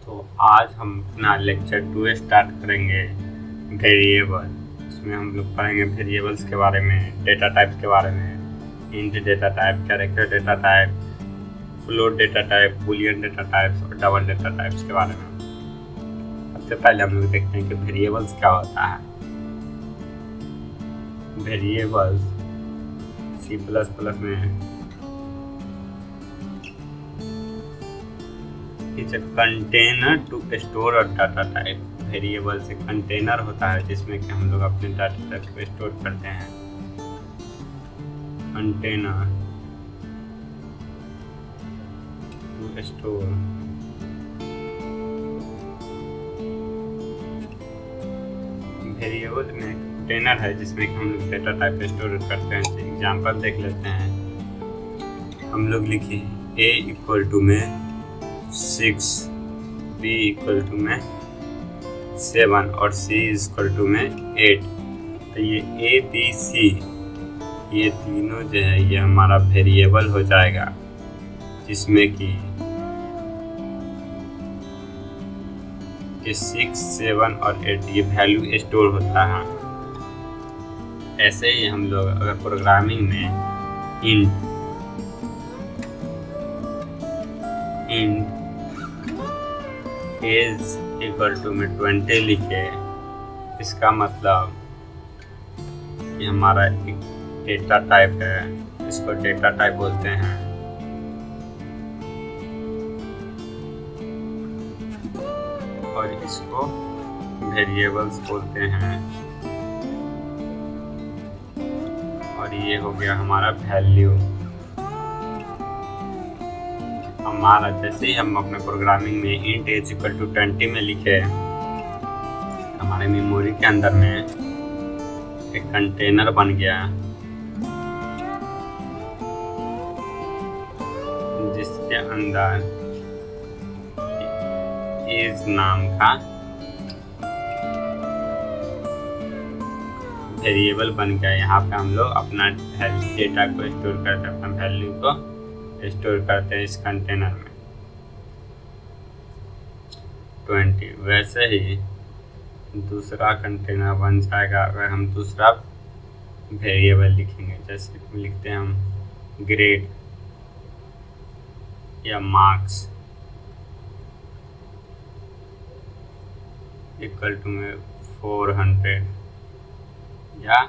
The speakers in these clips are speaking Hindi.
तो आज हम अपना लेक्चर 2 स्टार्ट करेंगे वेरिएबल। इसमें हम लोग पढ़ेंगे वेरिएबल्स के बारे में, डेटा टाइप्स के बारे में, int data type, character data type, float data type, Boolean data types और डबल डेटा टाइप्स के बारे में। सबसे पहले हम लोग देखते हैं कि वेरिएबल्स क्या होता है। वेरिएबल्स C++ में it's a container to store a data type. Variable से कंटेनर होता है जिसमें कि हम लोग अपने डाटा टाइप को स्टोर करते हैं। कंटेनर टू स्टोर वेरिएबल में कंटेनर है जिसमें कि हम लोग डेटा टाइप स्टोर करते हैं। एग्जांपल देख लेते हैं। हम लोग लिखे a इक्वल टू में 6, b इक्वल टू में 7 और c इक्वल टू में 8। तो ये a b c ये तीनों जो है ये हमारा वेरिएबल हो जाएगा, जिसमें कि 6, 7 और 8 ये वैल्यू स्टोर होता है। ऐसे ही हम लोग अगर प्रोग्रामिंग में इंट एज इक्वल टू में 20 लिखे, इसका मतलब कि हमारा एक डेटा टाइप है, इसको डेटा टाइप बोलते हैं। और इसको वेरिएबल्स बोलते हैं। और ये हो गया हमारा वैल्यू। हमारा जैसे ही हम अपने प्रोग्रामिंग में इंट एज इक्वल टू 20 में लिखे, हमारे मेमोरी के अंदर में एक कंटेनर बन गया जिसके अंदर एज नाम का वेरिएबल बन गया। यहाँ पे हम लोग अपना डेटा को स्टोर करते हैं, अपना वैल्यू को स्टोर करते हैं इस कंटेनर में 20। वैसे ही दूसरा कंटेनर बन जाएगा अगर हम दूसरा वेरिएबल लिखेंगे। जैसे लिखते हैं हम ग्रेड या मार्क्स इक्वल टू में 400 या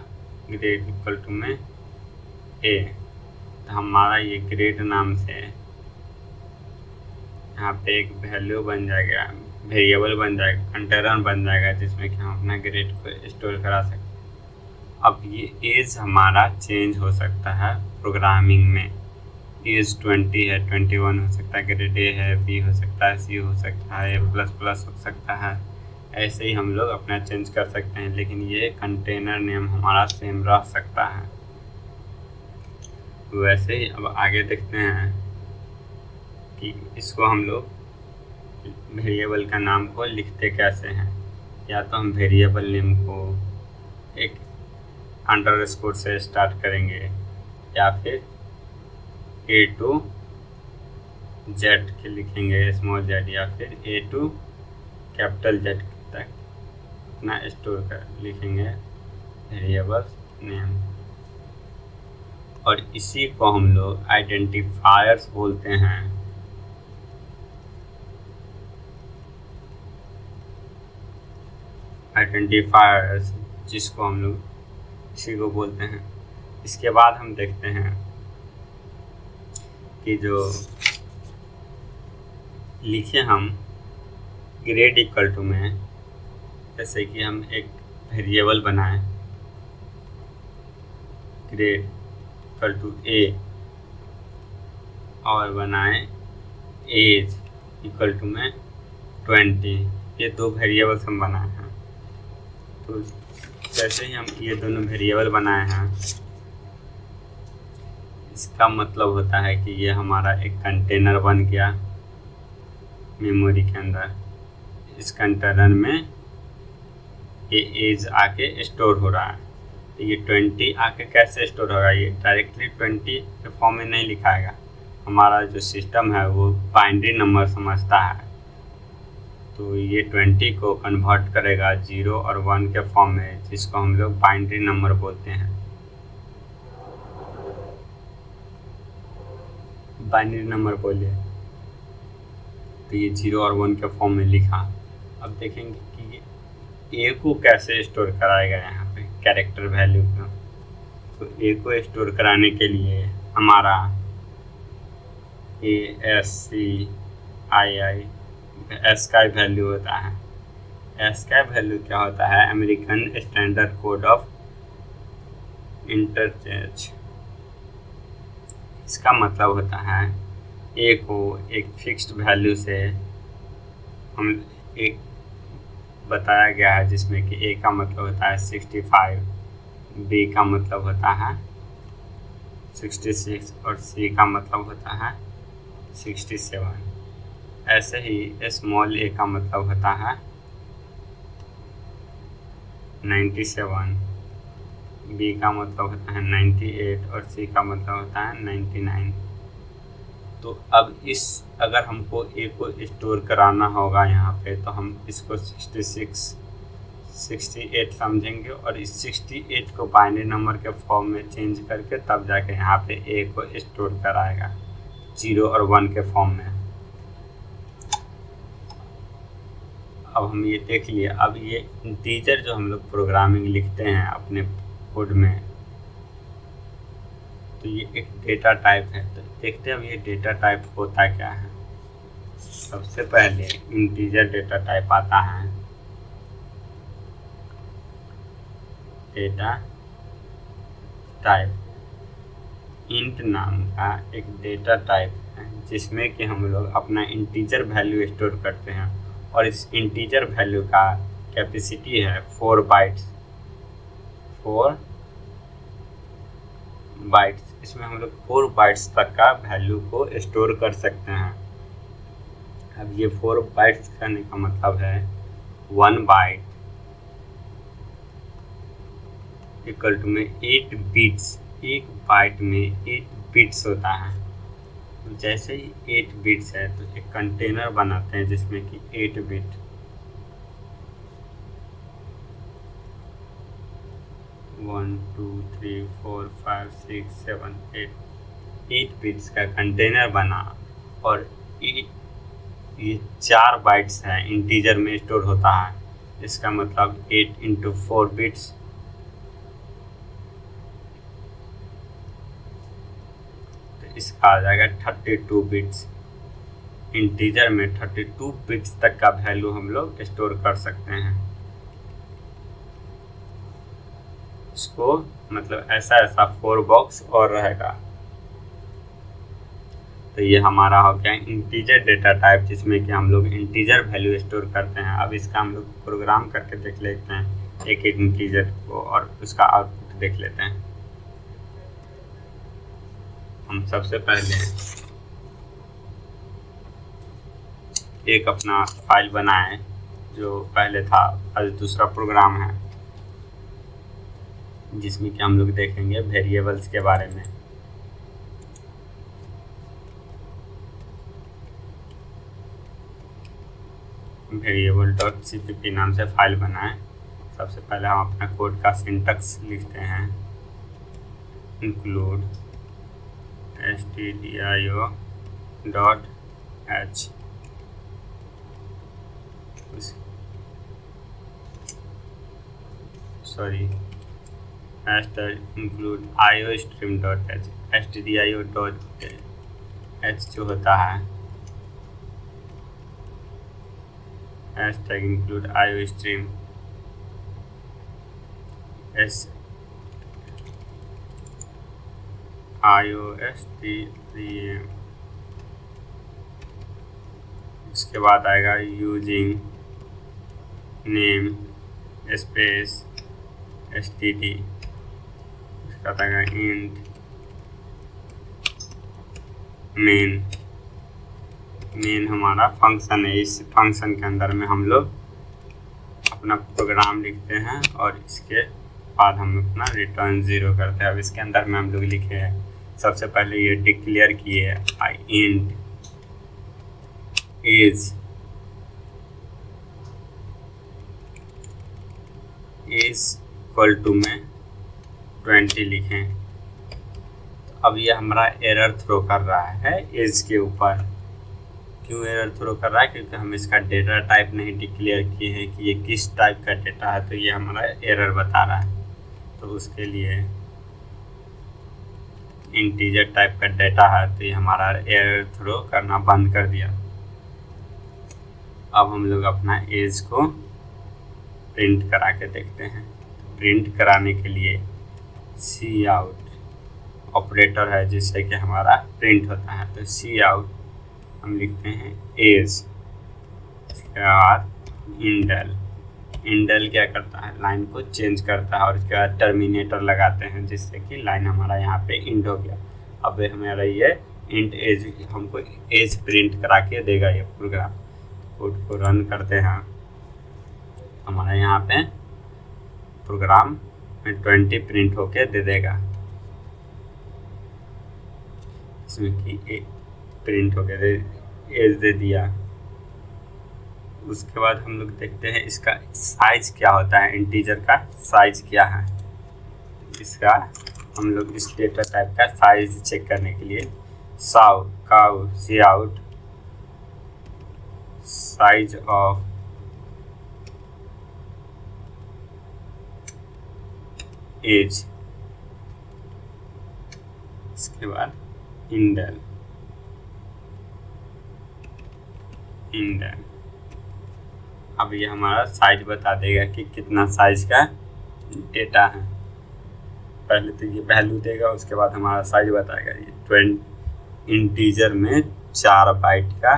ग्रेड इक्वल टू में ए। तो हमारा ये ग्रेड नाम से यहाँ पे एक वैल्यू बन जाएगा, वेरिएबल बन जाएगा, कंटेनर बन जाएगा जिसमें कि हम अपना ग्रेड को स्टोर करा सकते हैं। अब ये एज हमारा चेंज हो सकता है प्रोग्रामिंग में। एज 20 है, 21 हो सकता है, ग्रेड ए है, बी हो सकता है, सी हो सकता है, A++ हो सकता है। ऐसे ही हम लोग अपना चेंज कर सकते हैं, लेकिन ये कंटेनर नेम हमारा सेम रह सकता है। वैसे ही अब आगे देखते हैं कि इसको हम लोग वेरिएबल का नाम को लिखते कैसे हैं। या तो हम वेरिएबल नेम को एक अंडरस्कोर से स्टार्ट करेंगे, या फिर A to Z के लिखेंगे, स्मॉल z, या फिर A to कैपिटल Z तक अपना स्टोर कर लिखेंगे वेरिएबल नेम। और इसी को हम लोग आइडेंटिफायर्स बोलते हैं। आइडेंटिफायर्स जिसको हम लोग इसी को बोलते हैं। इसके बाद हम देखते हैं कि जो लिखे हम ग्रेड इक्वल टू में, जैसे कि हम एक वेरिएबल बनाएं ग्रेड इक्वल टू ए और बनाएं एज इक्वल टू में 20। ये दो वेरिएबल्स हम बनाए हैं। तो जैसे ही हम ये दोनों वेरिएबल बनाए हैं, इसका मतलब होता है कि ये हमारा एक कंटेनर बन गया मेमोरी के अंदर। इस कंटेनर में ये एज आके स्टोर हो रहा है। तो ये 20 आके कैसे स्टोर होगा, ये डायरेक्टली 20 के फॉर्म में नहीं लिखाएगा। हमारा जो सिस्टम है वो बाइनरी नंबर समझता है। तो ये 20 को कन्वर्ट करेगा 0 और 1 के फॉर्म में, जिसको हम लोग बाइनरी नंबर बोलते हैं। बाइनरी नंबर बोले तो ये 0 और 1 के फॉर्म में लिखा। अब देखेंगे कि ये ए को कैसे स्टोर कराएगा यहाँ पे कैरेक्टर वैल्यू को। तो ए को स्टोर कराने के लिए हमारा ASCII एस का वैल्यू होता है। एस का वैल्यू क्या होता है? American standard code of interchange. इसका मतलब होता है ए को एक फिक्स्ड वैल्यू से हम एक बताया गया है, जिसमें कि ए का मतलब होता है 65, बी का मतलब होता है 66 और सी का मतलब होता है 67। ऐसे ही स्मॉल ए का मतलब होता है 97, बी का मतलब होता है 98 और सी का मतलब होता है 99। तो अब इस अगर हमको ए को स्टोर कराना होगा यहाँ पे, तो हम इसको 66, 68 समझेंगे और इस 68 को बाइनरी नंबर के फॉर्म में चेंज करके तब जाके यहाँ पे ए को स्टोर कराएगा 0 और 1 के फॉर्म में। अब हम ये देख लिए। अब ये इंटीजर जो हम लोग प्रोग्रामिंग लिखते हैं अपने कोड में, तो ये एक डेटा टाइप है। तो देखते हैं अब ये डेटा टाइप होता क्या है। सबसे पहले इंटीजर डेटा टाइप आता है। डेटा टाइप इंट नाम का एक डेटा टाइप है, जिसमें कि हम लोग अपना इंटीजर वैल्यू स्टोर करते हैं। और इस इंटीजर वैल्यू का कैपेसिटी है 4 बाइट्स। 4 बाइट्स, इसमें हम लोग 4 बाइट्स तक का वैल्यू को स्टोर कर सकते हैं। अब ये 4 बाइट्स करने का मतलब है 1 बाइट इक्वल टू में 8 बिट्स। एक बाइट में 8 बिट्स होता है। तो जैसे ही 8 बिट्स है तो एक कंटेनर बनाते हैं जिसमें कि 8 बिट 1 2 3 4 5 6 7 8 बिट्स का कंटेनर बना। और ये 4 बाइट्स है इंटीजर में स्टोर होता है। इसका मतलब 8 × 4 बिट्स, तो इसका आ जाएगा 32 बिट्स। इंटीजर में 32 बिट्स तक का वैल्यू हम लोग स्टोर कर सकते हैं। इसको मतलब ऐसा 4 बॉक्स और रहेगा। तो ये हमारा हो गया इंटीजर डेटा टाइप, जिसमें कि हम लोग इंटीजर वैल्यू स्टोर करते हैं। अब इसका हम लोग प्रोग्राम करके देख लेते हैं एक इंटीजर को और उसका आउटपुट देख लेते हैं। हम सबसे पहले एक अपना फाइल बनाएं, जो पहले था। आज दूसरा प्रोग्राम है जिसमें कि हम लोग देखेंगे वेरिएबल्स के बारे में। variable.cpp नाम से फाइल बनाएं। सबसे पहले हम अपना कोड का सिंटैक्स लिखते हैं। include stdio.h sorry include iostream.h stdio.h जो होता है #include iostream iostream। इसके बाद आएगा यूजिंग नेम स्पेस std। इसका आएगा इंट मेन हमारा फंक्शन है। इस फंक्शन के अंदर में हम लोग अपना प्रोग्राम लिखते हैं और इसके बाद हम अपना रिटर्न 0 करते हैं। अब इसके अंदर में हम लोग लिखे हैं, सबसे पहले ये डिक्लेयर किए int age age equal to में 20 लिखें। तो अब ये हमारा एरर थ्रो कर रहा है एज के ऊपर। क्यों एरर थ्रो कर रहा है? क्योंकि हम इसका डेटा टाइप नहीं डिक्लेयर किए हैं कि ये किस टाइप का डेटा है, तो ये हमारा एरर बता रहा है। तो उसके लिए इंटीजर टाइप का डेटा है, तो ये हमारा एरर थ्रो करना बंद कर दिया। अब हम लोग अपना एज को प्रिंट करा के देखते हैं। प्रिंट कराने के लिए सी आउट ऑपरेटर है जिससे कि हमारा प्रिंट होता है। तो सी आउट हम लिखते हैं एज, उसके बाद इंडेल। इंडेल क्या करता है? लाइन को चेंज करता है और उसके बाद टर्मिनेटर लगाते हैं जिससे कि लाइन हमारा यहाँ पे इंड हो गया। अब हमारा ये इंट एज हमको एज प्रिंट करा के देगा ये प्रोग्राम। कोड को रन करते हैं, हमारा यहाँ पे प्रोग्राम में 20 प्रिंट होके दे देगा। इसमें कि प्रिंट हो गया, एज दे दिया। उसके बाद हम लोग देखते हैं इसका साइज क्या होता है, इंटीजर का साइज क्या है। इसका हम लोग इस डेटा टाइप का साइज चेक करने के लिए सी आउट साइज ऑफ एज, इसके बाद इंडेल। अब ये हमारा साइज बता देगा कि कितना साइज का डेटा है। पहले तो ये वैल्यू देगा, उसके बाद हमारा साइज बताएगा। ये 20 इंटीजर में 4 बाइट का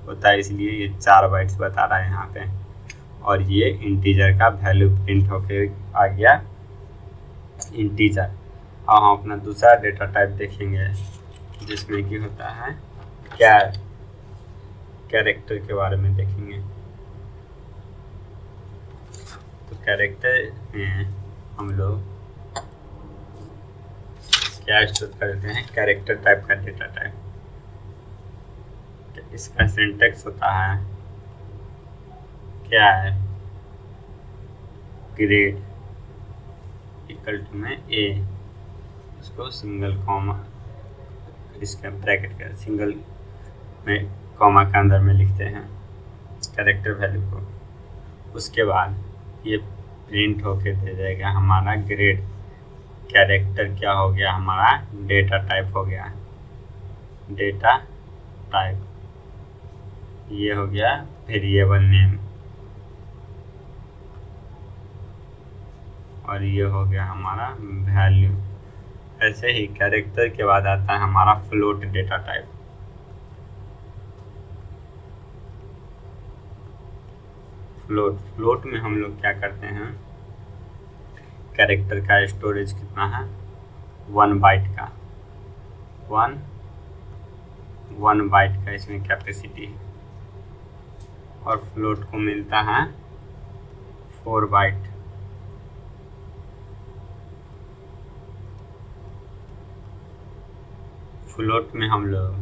होता है, इसलिए ये 4 बाइट्स बता रहा है यहाँ पे। और ये इंटीजर का वैल्यू प्रिंट होके आ गया इंटीजर। अब हम अपना दूसरा डेटा टाइप देखेंगे जिसमें कि होता है कैरेक्टर के बारे में देखेंगे। तो कैरेक्टर में हम लोग क्या स्टोर करते हैं? कैरेक्टर टाइप का डेटा टाइप। इसका सिंटेक्स होता है क्या है? ग्रेड इक्वल टू में ए, उसको सिंगल कॉमा, इसका ब्रैकेट का सिंगल में कॉमा के अंदर में लिखते हैं कैरेक्टर वैल्यू को। उसके बाद ये प्रिंट होके दे देगा हमारा ग्रेड। कैरेक्टर क्या हो गया? हमारा डेटा टाइप हो गया। डेटा टाइप ये हो गया वेरिएबल नेम, और ये हो गया हमारा वैल्यू। ऐसे ही कैरेक्टर के बाद आता है हमारा फ्लोट डेटा टाइप। फ्लोट में हम लोग क्या करते हैं? कैरेक्टर का स्टोरेज कितना है? 1 बाइट का, 1 बाइट का इसमें कैपेसिटी है। और फ्लोट को मिलता है 4 बाइट। फ्लोट में हम लोग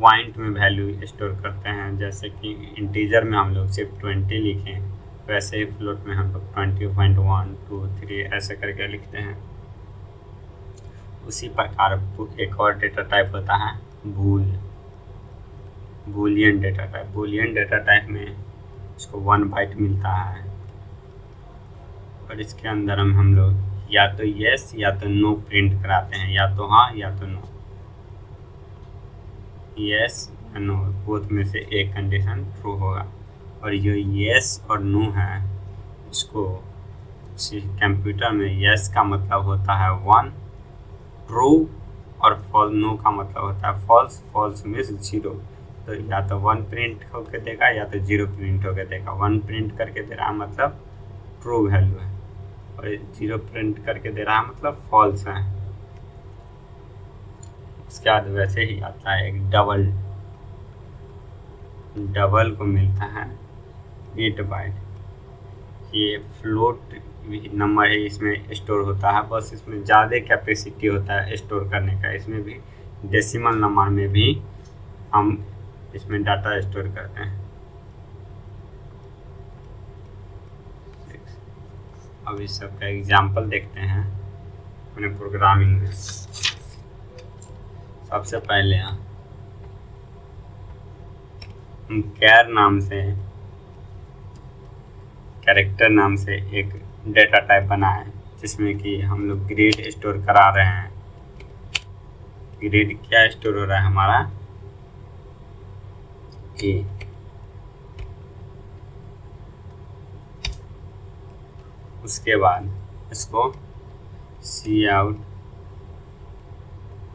पॉइंट में वैल्यू स्टोर करते हैं, जैसे कि इंटीजर में हम लोग सिर्फ 20 लिखें, वैसे ही फ्लोट में हम लोग 20.1 2 3 ऐसे करके लिखते हैं। उसी प्रकार एक और डेटा टाइप होता है Boolean data type. Boolean data type में इसको 1 बाइट मिलता है, और इसके अंदर हम लोग या तो यस या तो नो प्रिंट कराते हैं, या तो हाँ या तो नो। यस या नो, बोथ में से एक कंडीशन ट्रू होगा। और जो यस और नो है, इसको कंप्यूटर में यस का मतलब होता है 1 ट्रू, और नो का मतलब होता है फॉल्स मीन्स 0। तो या तो 1 प्रिंट होके देगा या तो 0 प्रिंट होके देगा। 1 प्रिंट करके दे रहा मतलब ट्रू वैल्यू है, और 0 प्रिंट करके दे रहा मतलब फॉल्स है। उसके बाद वैसे ही आता है एक डबल को मिलता है 8 बाइट। ये फ्लोट नंबर है, इसमें स्टोर होता है, बस इसमें ज़्यादा कैपेसिटी होता है स्टोर करने का। इसमें भी डेसिमल नंबर में भी हम इसमें डाटा स्टोर करते हैं। अब इस सब का एग्जाम्पल देखते हैं अपने प्रोग्रामिंग में। सबसे पहले हम कैर नाम से, कैरेक्टर नाम से एक डेटा टाइप बनाए जिसमें कि हम लोग ग्रेड स्टोर करा रहे हैं। ग्रेड क्या स्टोर हो रहा है हमारा? ए। उसके बाद इसको सी आउट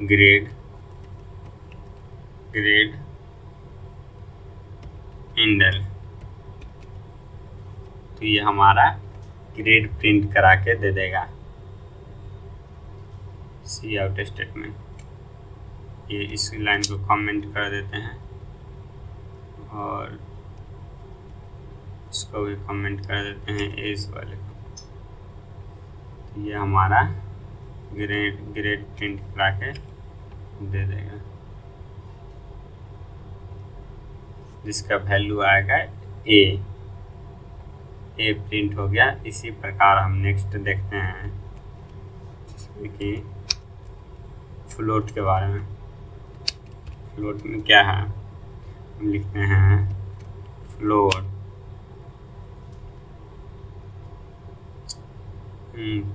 ग्रेड इंडल, तो ये हमारा ग्रेड प्रिंट करा के दे देगा। सी आउट स्टेटमेंट, ये इस लाइन को कमेंट कर देते हैं और इसको भी कमेंट कर देते हैं इस वाले को। तो ये हमारा ग्रेड प्रिंट करा के दे देगा जिसका वैल्यू आएगा ए प्रिंट हो गया। इसी प्रकार हम नेक्स्ट देखते हैं जिसमें कि फ्लोट के बारे में। फ्लोट में क्या है? हम लिखते हैं फ्लोट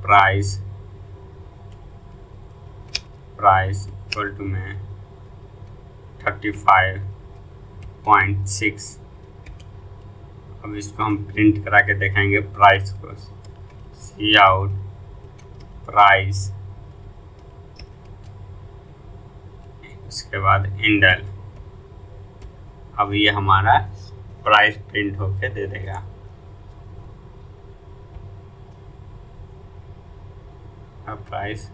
प्राइस इक्वल टू में 35.6। अब इसको हम प्रिंट करा के देखेंगे प्राइस को। सी आउट प्राइस, उसके बाद इंडल। अब ये हमारा प्राइस प्रिंट होके दे देगा। अब प्राइस,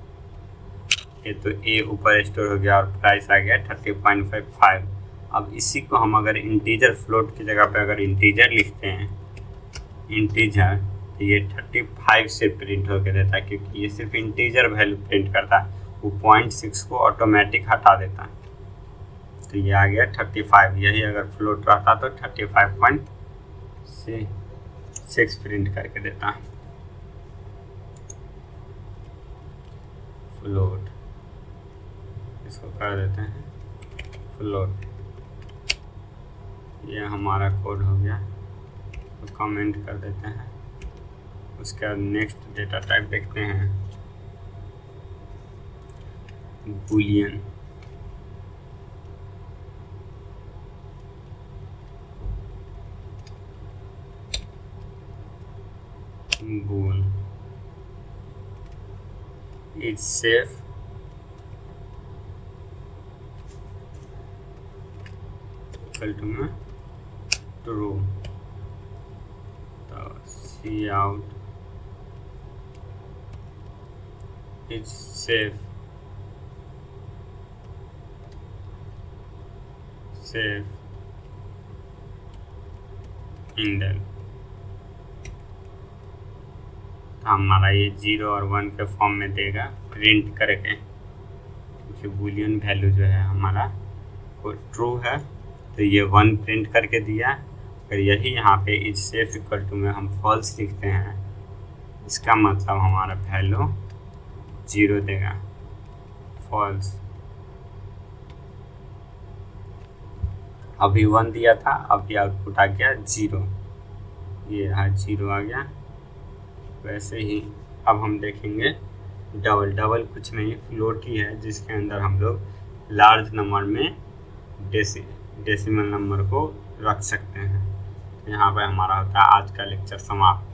ये तो ए ऊपर स्टोर हो गया और प्राइस आ गया 30.55। अब इसी को हम अगर इंटीजर, फ्लोट की जगह पे अगर इंटीजर लिखते हैं, इंटीजर, तो ये 35 से प्रिंट होके देता है क्योंकि ये सिर्फ इंटीजर वैल्यू प्रिंट करता है। वो 0.6 को ऑटोमेटिक हटा देता है। तो ये आ गया 35। यही अगर फ्लोट रहता तो 35.6 प्रिंट करके देता। फ्लोट, इसको कर देते हैं फ्लोट। ये हमारा कोड हो गया, तो कमेंट कर देते हैं। उसके बाद नेक्स्ट डेटा टाइप देखते हैं Boolean. bool is safe equal to में true। तो सी आउट is safe इंडल। तो हमारा ये 0 और 1 के फॉर्म में देगा प्रिंट करके, क्योंकि बूलियन वैल्यू जो है हमारा वो ट्रू है तो ये 1 प्रिंट करके दिया। अगर यही यहाँ पे इज सेफ इक्वल टू में हम फॉल्स लिखते हैं, इसका मतलब हमारा वैल्यू 0 देगा, फॉल्स। अभी 1 दिया था, अभी आउटपुट आ गया 0, ये रहा 0 आ गया। वैसे ही अब हम देखेंगे डबल कुछ नहीं, फ्लोट ही है जिसके अंदर हम लोग लार्ज नंबर में डेसिमल नंबर को रख सकते हैं। यहाँ पर हमारा होता है आज का लेक्चर समाप्त।